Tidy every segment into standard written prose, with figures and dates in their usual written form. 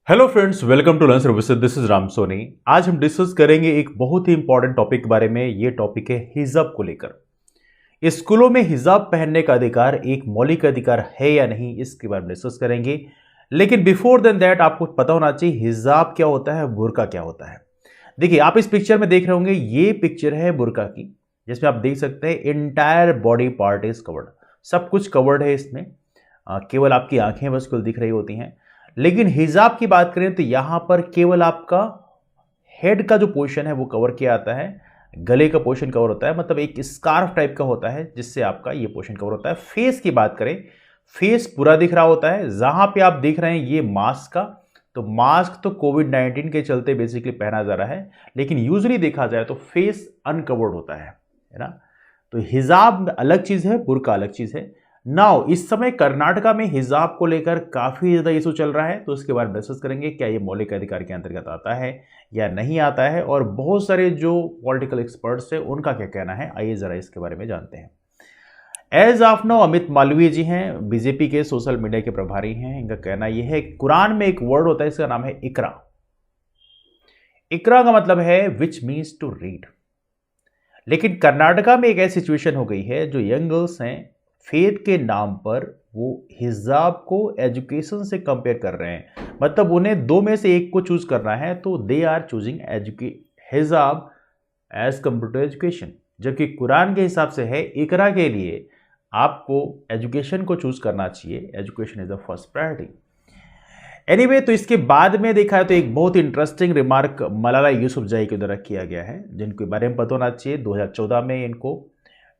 Hello friends, welcome to learn services. This is Ram Soni. आज हम discuss करेंगे एक बहुत ही इंपॉर्टेंट टॉपिक के बारे में। ये टॉपिक है हिजाब को लेकर। स्कूलों में हिजाब पहनने का अधिकार एक मौलिक अधिकार है या नहीं, इसके बारे में डिस्कस करेंगे। लेकिन बिफोर देन दैट आपको पता होना चाहिए हिजाब क्या होता है, बुर्का क्या होता है। देखिए, आप इस पिक्चर में देख रहे होंगे, ये पिक्चर है बुर्का की, जिसमें आप देख सकते हैं entire body part is covered. सब कुछ कवर्ड है इसमें, केवल आपकी आंखें बस कुल दिख रही होती हैं। लेकिन हिजाब की बात करें तो यहां पर केवल आपका हेड का जो पोर्शन है वो कवर किया जाता है, गले का पोर्शन कवर होता है, मतलब एक स्कार्फ टाइप का होता है जिससे आपका ये पोर्शन कवर होता है। फेस की बात करें, फेस पूरा दिख रहा होता है। जहां पे आप देख रहे हैं ये मास्क का, तो मास्क तो कोविड-19 के चलते बेसिकली पहना जा रहा है, लेकिन यूजुअली देखा जाए तो फेस अनकवर्ड होता है ना। तो हिजाब अलग चीज है, बुर्का अलग चीज है। नाउ इस समय कर्नाटका में हिजाब को लेकर काफी ज्यादा इशू चल रहा है, तो उसके बारे में डिस्कस करेंगे क्या ये मौलिक अधिकार के अंतर्गत आता है या नहीं आता है, और बहुत सारे जो पॉलिटिकल एक्सपर्ट्स हैं उनका क्या कहना है, आइए जरा इसके बारे में जानते हैं। As of now Amit Malviya ji हैं, बीजेपी के सोशल मीडिया के प्रभारी हैं। इनका कहना यह है, कुरान में एक वर्ड होता है, इसका नाम है इकरा। इकरा का मतलब है विच मीन्स टू रीड। लेकिन कर्नाटका में एक ऐसी सिचुएशन हो गई है, जो यंग गर्ल्स हैं फेथ के नाम पर वो हिजाब को एजुकेशन से कंपेयर कर रहे हैं। मतलब उन्हें दो में से एक को चूज करना है, तो दे आर चूजिंग हिजाब एज कंपेयर टू एजुकेशन। जबकि कुरान के हिसाब से है इकरा के लिए आपको एजुकेशन को चूज करना चाहिए, education is the first priority. Anyway, तो इसके बाद में देखा है तो एक बहुत इंटरेस्टिंग रिमार्क मलाला यूसुफजई के द्वारा किया गया है, जिनके बारे में पता होना चाहिए। 2014 में इनको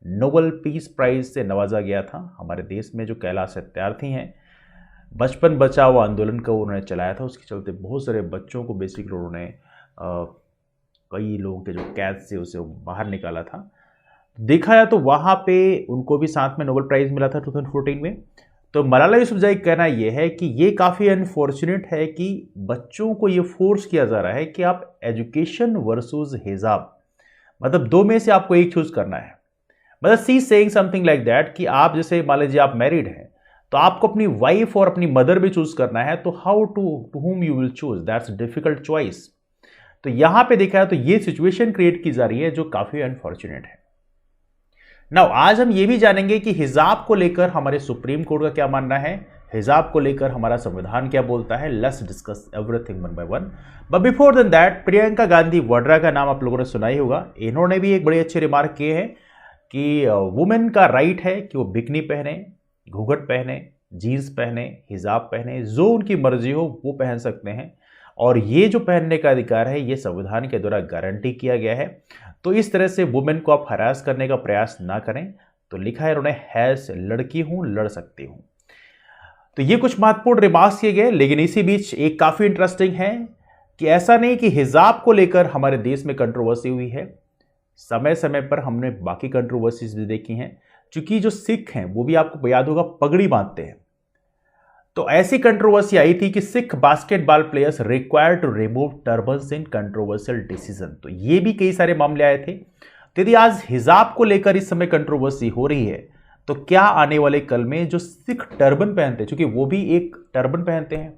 नोबेल पीस प्राइज से नवाजा गया था। हमारे देश में जो कैलाश सत्यार्थी हैं, बचपन बचाओ आंदोलन को उन्होंने चलाया था, उसके चलते बहुत सारे बच्चों को बेसिकली उन्होंने कई लोगों के जो कैद से उसे बाहर निकाला था। देखा जाए तो वहाँ पे उनको भी साथ में नोबेल प्राइज मिला था 2014 में। तो मलाला यूसुफजई का कहना यह है कि ये काफ़ी अनफॉर्चुनेट है कि बच्चों को ये फोर्स किया जा रहा है कि आप एजुकेशन वर्सेस हिजाब, मतलब दो में से आपको एक चूज करना है। मतलब सी सेइंग समथिंग लाइक दैट कि आप जैसे मान लीजिए आप मैरिड हैं, तो आपको अपनी वाइफ और अपनी मदर भी चूज करना है, तो how to whom you will choose, that's difficult choice. तो यहां पे देखा है तो ये सिचुएशन क्रिएट की जा रही है जो काफी अनफॉर्चुनेट है। नाउ आज हम ये भी जानेंगे कि हिजाब को लेकर हमारे सुप्रीम कोर्ट का क्या मानना है, हिजाब को लेकर हमारा संविधान क्या बोलता है। Let's discuss everything one by one. But before then that, Priyanka Gandhi Vadra का नाम आप लोगों ने सुना ही होगा। इन्होंने भी एक बड़े अच्छे रिमार्क किए हैं कि वुमेन का राइट है कि वो बिकनी पहने, घूंघट पहने, जीन्स पहने, हिजाब पहने, जो उनकी मर्जी हो वो पहन सकते हैं। और ये जो पहनने का अधिकार है ये संविधान के द्वारा गारंटी किया गया है। तो इस तरह से वुमेन को आप हरास करने का प्रयास ना करें। तो लिखा है उन्होंने, हैज लड़की हूं, लड़ सकती हूं। तो ये कुछ महत्वपूर्ण रिमार्क्स किए गए। लेकिन इसी बीच एक काफी इंटरेस्टिंग है कि ऐसा नहीं कि हिजाब को लेकर हमारे देश में कंट्रोवर्सी हुई है। समय समय पर हमने बाकी कंट्रोवर्सीज भी देखी हैं। क्योंकि जो सिख हैं वो भी आपको याद होगा पगड़ी बांधते हैं। तो ऐसी कंट्रोवर्सी आई थी कि Sikh basketball players required to remove turbans in controversial decision. तो ये भी कई सारे मामले आए थे। तो यदि आज हिजाब को लेकर इस समय कंट्रोवर्सी हो रही है, तो क्या आने वाले कल में जो सिख टर्बन पहनते हैं, क्योंकि वो भी एक टर्बन पहनते हैं।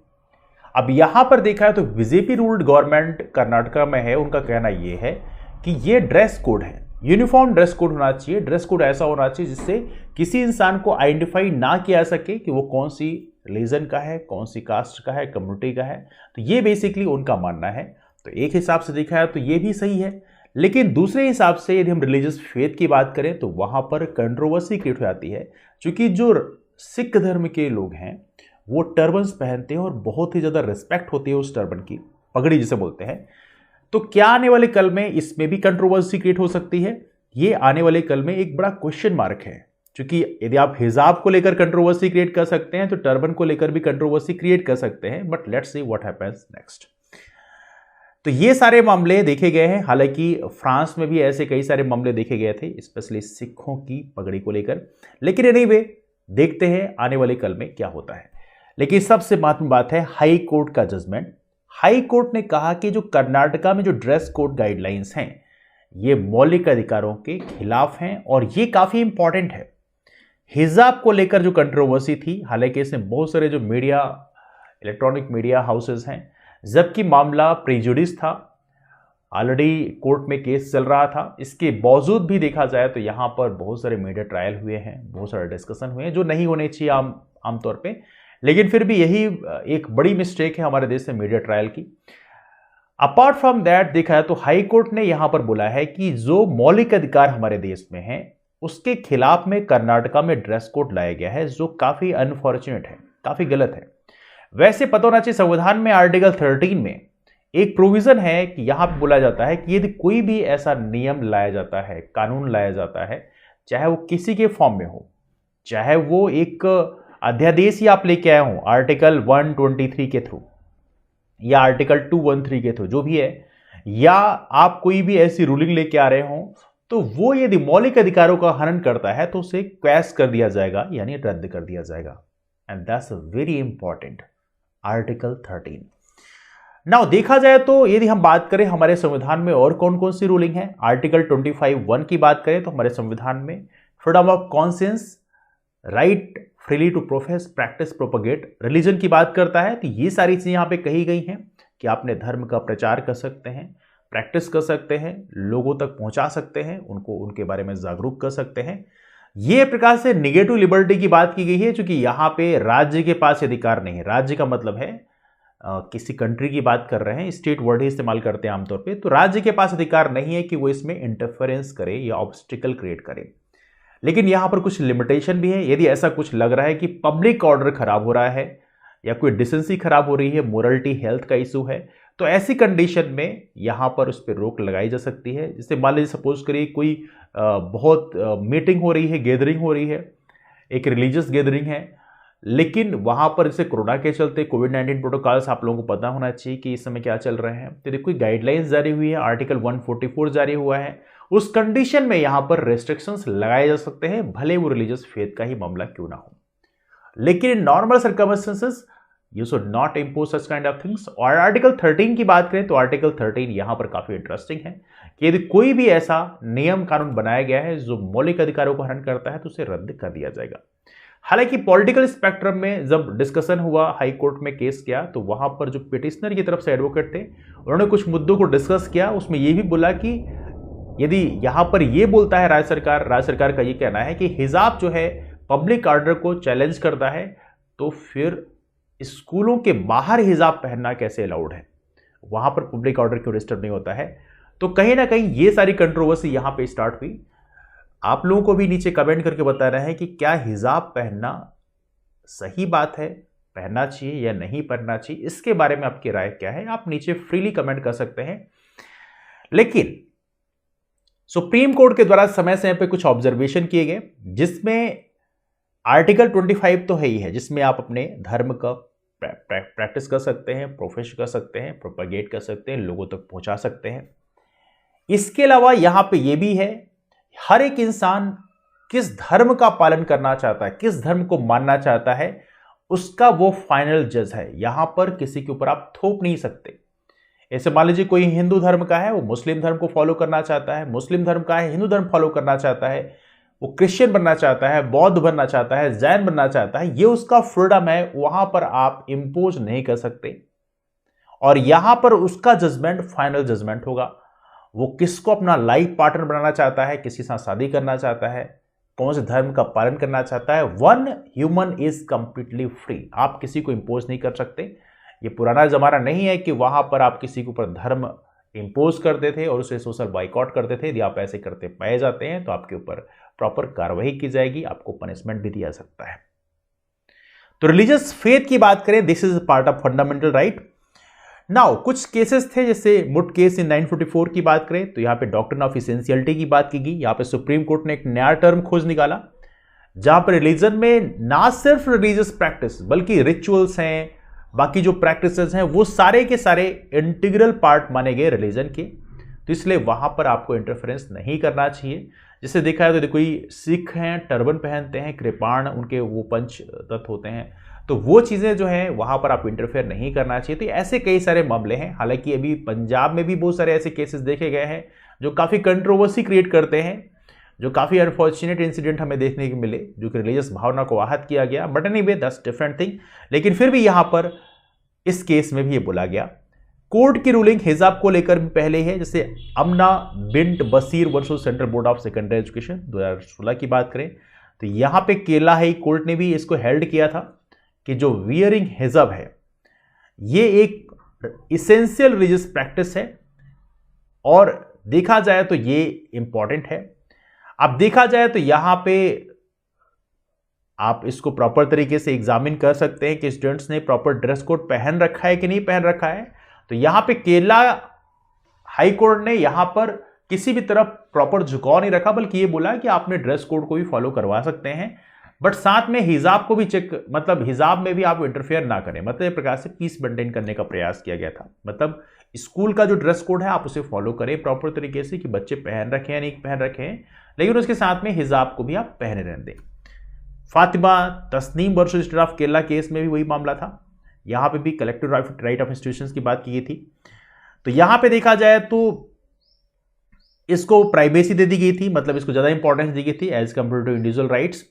अब यहां पर देखा है तो बीजेपी रूल्ड गवर्नमेंट कर्नाटका में है, उनका कहना यह है कि ये ड्रेस कोड है, यूनिफॉर्म ड्रेस कोड होना चाहिए। ड्रेस कोड ऐसा होना चाहिए जिससे किसी इंसान को आइडेंटिफाई ना किया सके कि वो कौन सी रिलीजन का है, कौन सी कास्ट का है, कम्युनिटी का है। तो ये बेसिकली उनका मानना है। तो एक हिसाब से देखा है तो ये भी सही है। लेकिन दूसरे हिसाब से यदि हम रिलीजियस फेथ की बात करें तो वहां पर कंट्रोवर्सी क्रिएट हो जाती है। क्योंकि जो सिख धर्म के लोग हैं वो टर्बन्स पहनते हैं और बहुत ही ज्यादा रिस्पेक्ट होती है उस टर्बन की, पगड़ी जिसे बोलते हैं। तो क्या आने वाले कल में इसमें भी कंट्रोवर्सी क्रिएट हो सकती है? ये आने वाले कल में एक बड़ा क्वेश्चन मार्क है। क्योंकि यदि आप हिजाब को लेकर कंट्रोवर्सी क्रिएट कर सकते हैं, तो टर्बन को लेकर भी कंट्रोवर्सी क्रिएट कर सकते हैं। But let's see what happens next. तो ये सारे मामले देखे गए हैं। हालांकि फ्रांस में भी ऐसे कई सारे मामले देखे गए थे, स्पेशली सिखों की पगड़ी को लेकर। लेकिन एनीवे, देखते हैं आने वाले कल में क्या होता है। लेकिन सबसे महत्वपूर्ण बात है हाई कोर्ट का जजमेंट। हाई कोर्ट ने कहा कि जो कर्नाटका में जो ड्रेस कोड गाइडलाइंस हैं ये मौलिक अधिकारों के खिलाफ हैं, और ये काफी इंपॉर्टेंट है। हिजाब को लेकर जो कंट्रोवर्सी थी, हालांकि इसमें बहुत सारे जो मीडिया, इलेक्ट्रॉनिक मीडिया हाउसेस हैं जबकि मामला प्रेजुडिस था, ऑलरेडी कोर्ट में केस चल रहा था। इसके बावजूद भी देखा जाए तो यहाँ पर बहुत सारे मीडिया ट्रायल हुए हैं, बहुत सारे डिस्कशन हुए हैं जो नहीं होने चाहिए आमतौर पे, लेकिन फिर भी यही एक बड़ी मिस्टेक है हमारे देश में मीडिया ट्रायल की। अपार्ट फ्रॉम दैट देखा जाए तो हाई कोर्ट ने यहां पर बोला है कि जो मौलिक अधिकार हमारे देश में हैं उसके खिलाफ में कर्नाटका में ड्रेस कोड लाया गया है, जो काफी अनफॉर्चुनेट है, काफी गलत है। वैसे पता होना चाहिए संविधान में आर्टिकल 13 में एक प्रोविजन है कि यहां पर बोला जाता है कि यदि कोई भी ऐसा नियम लाया जाता है, कानून लाया जाता है, चाहे वो किसी के फॉर्म में हो, चाहे वो एक अध्यादेश ही आप लेके आए हो आर्टिकल 123 के थ्रू या आर्टिकल 213 के थ्रू, जो भी है, या आप कोई भी ऐसी रूलिंग लेके आ रहे हो, तो वो यदि मौलिक अधिकारों का हनन करता है तो उसे क्वैश कर दिया जाएगा, यानी रद्द कर दिया जाएगा। And that's very important, article 13। Now देखा जाए तो यदि हम बात करें हमारे संविधान में और कौन कौन सी रूलिंग है, आर्टिकल 25(1) की बात करें तो हमारे संविधान में freedom of conscience, right freely to profess, practice, propagate religion की बात करता है। तो ये सारी चीजें यहां पे कही गई हैं कि अपने धर्म का प्रचार कर सकते हैं, प्रैक्टिस कर सकते हैं, लोगों तक पहुंचा सकते हैं, उनको उनके बारे में जागरूक कर सकते हैं। ये प्रकार से निगेटिव लिबर्टी की बात की गई है, क्योंकि यहां पे राज्य के पास अधिकार नहीं है। राज्य का मतलब है किसी कंट्री की बात कर रहे हैं, स्टेट वर्ड ही इस्तेमाल करते हैं आमतौर पे, तो राज्य के पास अधिकार नहीं है कि वो इसमें इंटरफेरेंस करे या ऑब्स्टिकल क्रिएट करे। लेकिन यहां पर कुछ लिमिटेशन भी है। यदि ऐसा कुछ लग रहा है कि पब्लिक ऑर्डर खराब हो रहा है या कोई डिसेंसी खराब हो रही है, मोरलिटी, हेल्थ का इशू है, तो ऐसी कंडीशन में यहां पर उस पर रोक लगाई जा सकती है। जैसे मान लीजिए सपोज करिए कोई बहुत मीटिंग हो रही है, गैदरिंग हो रही है, एक रिलीजियस गैदरिंग है, लेकिन वहां पर जैसे कोरोना के चलते कोविड-19 प्रोटोकॉल्स आप लोगों को पता होना चाहिए कि इस समय क्या चल रहे हैं, तो देखो गाइडलाइंस जारी हुई है, आर्टिकल 144 जारी हुआ है, उस कंडीशन में यहां पर रेस्ट्रिक्शंस लगाए जा सकते हैं, भले वो रिलीजियस फेथ का ही मामला क्यों ना हो। लेकिन in normal circumstances you should not impose such kind of things. और आर्टिकल 13 की बात करें तो आर्टिकल 13 यहां पर काफी इंटरेस्टिंग है कि यदि कोई भी ऐसा नियम कानून बनाया गया है जो मौलिक अधिकारों को हनन करता है तो उसे रद्द कर दिया जाएगा। हालांकि पॉलिटिकल स्पेक्ट्रम में जब डिस्कशन हुआ, हाई कोर्ट में केस किया, तो वहां पर जो पिटिशनर की तरफ से एडवोकेट थे उन्होंने कुछ मुद्दों को डिस्कस किया। उसमें यह भी बोला कि यदि यहां पर यह बोलता है राज्य सरकार का यह कहना है कि हिजाब जो है पब्लिक ऑर्डर को चैलेंज करता है, तो फिर स्कूलों के बाहर हिजाब पहनना कैसे अलाउड है, वहां पर पब्लिक ऑर्डर क्यों डिस्टर्ब नहीं होता है। तो कहीं ना कहीं ये सारी कंट्रोवर्सी यहां पे स्टार्ट हुई। आप लोगों को भी नीचे कमेंट करके बता रहे हैं कि क्या हिजाब पहनना सही बात है, पहनना चाहिए या नहीं पहनना चाहिए, इसके बारे में आपकी राय क्या है, आप नीचे फ्रीली कमेंट कर सकते हैं। लेकिन सुप्रीम कोर्ट के द्वारा समय समय पे कुछ ऑब्जर्वेशन किए गए, जिसमें आर्टिकल 25 तो है ही है, जिसमें आप अपने धर्म का प्रैक्टिस कर सकते हैं, प्रोफेस कर सकते हैं, प्रोपगेट कर सकते हैं, लोगों तक पहुंचा सकते हैं। इसके अलावा यहां पे ये भी है, हर एक इंसान किस धर्म का पालन करना चाहता है, किस धर्म को मानना चाहता है, उसका वो फाइनल जज है। यहां पर किसी के ऊपर आप थोप नहीं सकते। ऐसे मान लीजिए कोई हिंदू धर्म का है, वो मुस्लिम धर्म को फॉलो करना चाहता है, मुस्लिम धर्म का है, हिंदू धर्म फॉलो करना चाहता है, वो क्रिश्चियन बनना चाहता है, बौद्ध बनना चाहता है, जैन बनना चाहता है, ये उसका फ्रीडम है, वहां पर आप इंपोज नहीं कर सकते। और यहां पर उसका जजमेंट फाइनल जजमेंट होगा। वो किसको अपना लाइफ पार्टनर बनाना चाहता है, किसी साथ शादी करना चाहता है, कौन से धर्म का पालन करना चाहता है, one human is completely free. आप किसी को इंपोज नहीं कर सकते। ये पुराना जमाना नहीं है कि वहां पर आप किसी के ऊपर धर्म इंपोज करते थे और उसे सोशल बाइकआउट करते थे। यदि आप ऐसे करते पाए जाते हैं तो आपके ऊपर प्रॉपर कार्रवाई की जाएगी, आपको पनिशमेंट भी दिया सकता है। तो रिलीजियस फेथ की बात करें, this is part of fundamental right. Now कुछ केसेस थे, जैसे मुट केस इन 944 की बात करें तो यहां पे डॉक्ट्रिन ऑफ एसेंशियलिटी की बात की गई। यहां पे सुप्रीम कोर्ट ने एक नया टर्म खोज निकाला, जहां पर रिलीजन में ना सिर्फ रिलीजियस प्रैक्टिस बल्कि रिचुअल्स हैं, बाकी जो प्रैक्टिसेस हैं, वो सारे के सारे इंटीग्रल पार्ट माने गए रिलीजन के। तो इसलिए वहां पर आपको इंटरफेरेंस नहीं करना चाहिए। जैसे देखा है तो कोई सिख हैं, टर्बन पहनते हैं, कृपाण उनके वो पंच तत्व होते हैं, तो वो चीज़ें जो हैं वहाँ पर आप इंटरफेयर नहीं करना चाहिए। तो ऐसे कई सारे मामले हैं। हालांकि अभी पंजाब में भी बहुत सारे ऐसे केसेस देखे गए हैं जो काफ़ी कंट्रोवर्सी क्रिएट करते हैं, जो काफ़ी अनफॉर्चुनेट इंसिडेंट हमें देखने को मिले, जो कि रिलीजियस भावना को आहत किया गया। But anyway that's different thing. लेकिन फिर भी यहाँ पर इस केस में भी ये बोला गया कोर्ट की रूलिंग हिजाब को लेकर भी पहले है, जैसे Amna bint Basheer versus Central Board of Secondary Education 2016 की बात करें तो यहां पे केरला हाई कोर्ट ने भी इसको हेल्ड किया था कि जो वियरिंग हिजाब है ये एक इसेंशियल रिलीजियस प्रैक्टिस है और देखा जाए तो ये इंपॉर्टेंट है। अब देखा जाए तो यहां पे आप इसको प्रॉपर तरीके से एग्जामिन कर सकते हैं कि स्टूडेंट्स ने प्रॉपर ड्रेस कोड पहन रखा है कि नहीं पहन रखा है। तो यहां पे केरला हाई कोर्ट ने यहां पर किसी भी तरफ प्रॉपर झुकाव नहीं रखा, बल्कि ये बोला कि आपने ड्रेस कोड को भी फॉलो करवा सकते हैं, बट साथ में हिजाब को भी चेक, मतलब हिजाब में भी आप इंटरफेयर ना करें। मतलब एक प्रकार से पीस मेंटेन करने का प्रयास किया गया था। मतलब स्कूल का जो ड्रेस कोड है आप उसे फॉलो करें प्रॉपर तरीके से कि बच्चे पहन रखे हैं नहीं पहन रखे हैं, लेकिन उसके साथ में हिजाब को भी आप पहने रहने दें। Fatima Tasneem versus state of Kerala case में भी वही मामला था। यहां पे भी कलेक्टिव राइट ऑफ इंस्टीट्यूशंस की बात की गई थी। तो यहां पे देखा जाए तो इसको प्राइवेसी दे दी गई थी, मतलब इसको ज्यादा इंपॉर्टेंस दी गई थी as compare to individual rights.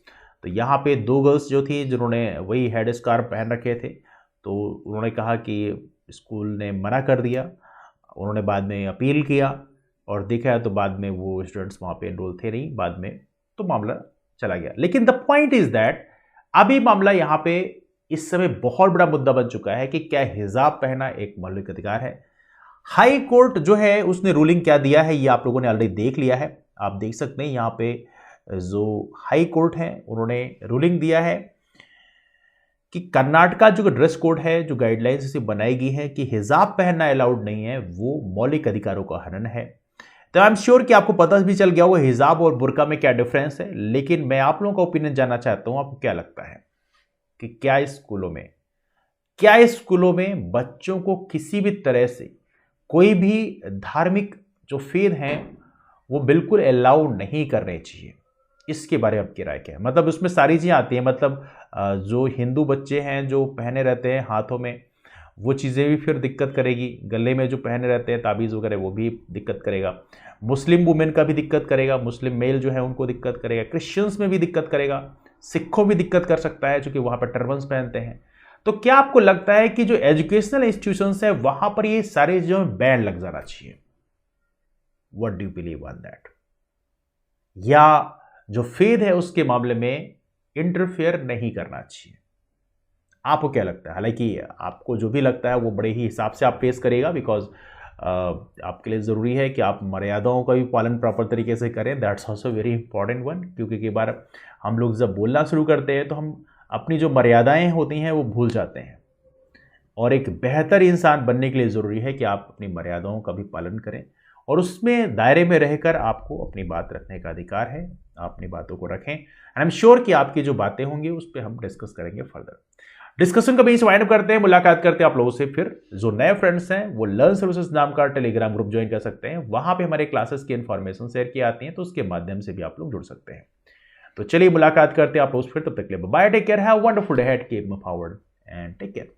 तो यहां पे 2 गर्ल्स जो थी जिन्होंने वही हेड स्कार्फ पहन रखे थे, तो उन्होंने कहा कि स्कूल ने मना कर दिया। उन्होंने बाद में अपील किया और देखा तो बाद में वो स्टूडेंट्स वहां पे एनरोल थे नहीं, बाद में तो मामला चला गया। लेकिन द पॉइंट इज दैट अभी मामला यहां पे इस समय बहुत बड़ा मुद्दा बन चुका है कि क्या हिजाब पहनना एक मौलिक अधिकार है। हाई कोर्ट जो है उसने रूलिंग क्या दिया है ये आप लोगों ने ऑलरेडी देख लिया है। आप देख सकते हैं यहां पे जो हाई कोर्ट है उन्होंने रूलिंग दिया है कि कर्नाटका जो ड्रेस कोड है, जो गाइडलाइंस इसे बनाई गई है कि हिजाब पहनना अलाउड नहीं है, वो मौलिक अधिकारों का हनन है। तो आई एम श्योर कि आपको पता भी चल गया होगा हिजाब और बुर्का में क्या डिफरेंस है, लेकिन मैं आप लोगों का ओपिनियन जानना चाहता हूं। आपको क्या लगता है कि क्या स्कूलों में बच्चों को किसी भी तरह से कोई भी धार्मिक जो फेद हैं वो बिल्कुल अलाउ नहीं करने चाहिए? इसके बारे में आपकी राय क्या है? मतलब उसमें सारी चीज़ें आती हैं, मतलब जो हिंदू बच्चे हैं जो पहने रहते हैं हाथों में वो चीज़ें भी फिर दिक्कत करेगी, गले में जो पहने रहते हैं ताबीज़ वगैरह वो भी दिक्कत करेगा, मुस्लिम वुमेन का भी दिक्कत करेगा, मुस्लिम मेल जो है उनको दिक्कत करेगा, क्रिश्चियंस में भी दिक्कत करेगा, सिखों भी दिक्कत कर सकता है क्योंकि वहाँ पर टर्बन्स पहनते हैं। तो क्या आपको लगता है कि जो एजुकेशनल इंस्टीट्यूशंस है वहाँ पर ये सारी चीज़ों में बैन लग जाना चाहिए? What do you believe on that? या जो फेद है उसके मामले में इंटरफेयर नहीं करना चाहिए? आपको क्या लगता है? हालांकि आपको जो भी लगता है वो बड़े ही हिसाब से आप फेस करेगा, बिकॉज आपके लिए ज़रूरी है कि आप मर्यादाओं का भी पालन प्रॉपर तरीके से करें। That's also very important one, क्योंकि कई बार हम लोग जब बोलना शुरू करते हैं तो हम अपनी जो मर्यादाएं होती हैं वो भूल जाते हैं, और एक बेहतर इंसान बनने के लिए ज़रूरी है कि आप अपनी मर्यादाओं का भी पालन करें और उसमें दायरे में रहकर आपको अपनी बात रखने का अधिकार है। आप अपनी बातों को रखें। आई एम श्योर कि आपकी जो बातें होंगी उस पर हम डिस्कस करेंगे फर्दर। डिस्कशन का भी वाइंड अप करते हैं, मुलाकात करते हैं आप लोगों से फिर। जो नए फ्रेंड्स हैं वो लर्न सर्विसेज नाम का टेलीग्राम ग्रुप ज्वाइन कर सकते हैं, वहां पे हमारे क्लासेस की इन्फॉर्मेशन शेयर की आती है, तो उसके माध्यम से भी आप लोग जुड़ सकते हैं। तो चलिए मुलाकात करते हैं आप लोग फिर, तब तक के लिए bye, take care, have a wonderful day ahead, keep moving forward and take care.